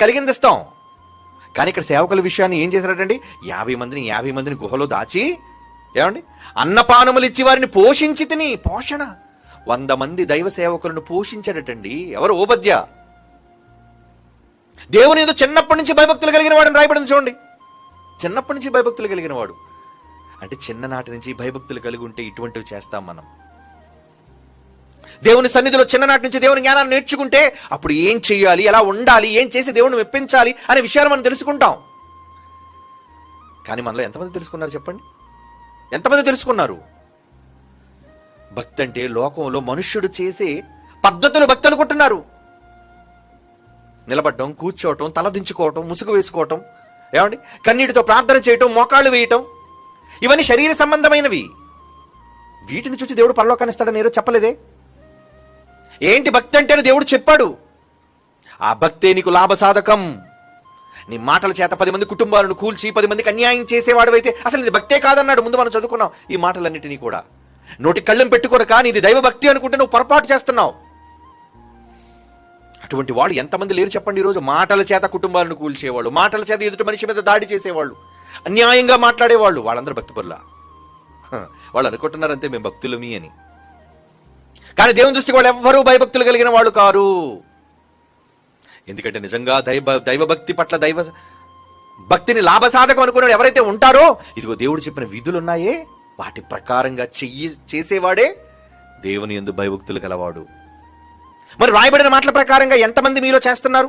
కలిగింది ఇస్తాం. కానీ ఇక్కడ సేవకుల విషయాన్ని ఏం చేశారటండి, 50 మందిని గుహలో దాచి ఏమండి అన్నపానములు ఇచ్చి వారిని పోషించి తిని. పోషణ 100 మంది దైవ సేవకులను పోషించాడటండి. ఎవరు? ఓబద్య. దేవుని ఏదో చిన్నప్పటి నుంచి భయభక్తులు కలిగిన వాడు అని రాయబడింది చూడండి. చిన్నప్పటి నుంచి భయభక్తులు కలిగిన వాడు అంటే చిన్ననాటి నుంచి భయభక్తులు కలిగి ఉంటే ఇటువంటివి చేస్తాం మనం. దేవుని సన్నిధిలో చిన్ననాటి నుంచి దేవుని జ్ఞానాన్ని నేర్చుకుంటే అప్పుడు ఏం చేయాలి, ఎలా ఉండాలి, ఏం చేసి దేవుని మెప్పించాలి అనే విషయాలు మనం తెలుసుకుంటాం. కానీ మనలో ఎంతమంది తెలుసుకున్నారు చెప్పండి? ఎంతమంది తెలుసుకున్నారు? భక్తి అంటే లోకంలో మనుష్యుడు చేసే పద్ధతులు భక్తి అనుకుంటున్నారు. నిలబడటం, కూర్చోవటం, తలదించుకోవటం, ముసుగు వేసుకోవటం, ఏమండి కన్నీటితో ప్రార్థన చేయటం, మోకాళ్ళు వేయటం, ఇవన్నీ శరీర సంబంధమైనవి. వీటిని చూసి దేవుడు పరలోకాన్ని ఇస్తాడని ఏదో చెప్పలేదే. ఏంటి భక్తి అంటే అని దేవుడు చెప్పాడు. ఆ భక్తే నీకు లాభసాధకం. నీ మాటల చేత 10 మంది కుటుంబాలను కూల్చి 10 మందికి అన్యాయం చేసేవాడు అయితే అసలు ఇది భక్తే కాదన్నాడు. ముందు మనం చదువుకున్నాం ఈ మాటలన్నిటినీ కూడా. నోటి కళ్ళెం పెట్టుకోరు కానీ ఇది దైవ భక్తి అనుకుంటే నువ్వు పొరపాటు చేస్తున్నావు. అటువంటి వాళ్ళు ఎంతమంది లేరు చెప్పండి ఈరోజు? మాటల చేత కుటుంబాలను కూల్చేవాళ్ళు, మాటల చేత ఎదుటి మనిషి మీద దాడి చేసేవాళ్ళు, అన్యాయంగా మాట్లాడేవాళ్ళు, వాళ్ళందరూ భక్తిపరులా? వాళ్ళు అనుకుంటున్నారు అంతే మేము భక్తులమి అని. కానీ దేవుని దృష్టికి వాళ్ళు ఎవ్వరూ భయభక్తులు కలిగిన వాళ్ళు కారు. ఎందుకంటే నిజంగా దైవభక్తి పట్ల దైవ భక్తిని లాభసాధకం అనుకున్నాడు ఎవరైతే ఉంటారో, ఇదిగో దేవుడు చెప్పిన విధులు ఉన్నాయే వాటి ప్రకారంగా చేసేవాడే దేవుని యందు భయభక్తులు గలవాడు. మరి రాయబడిన మాటల ప్రకారంగా ఎంతమంది మీలో చేస్తున్నారు?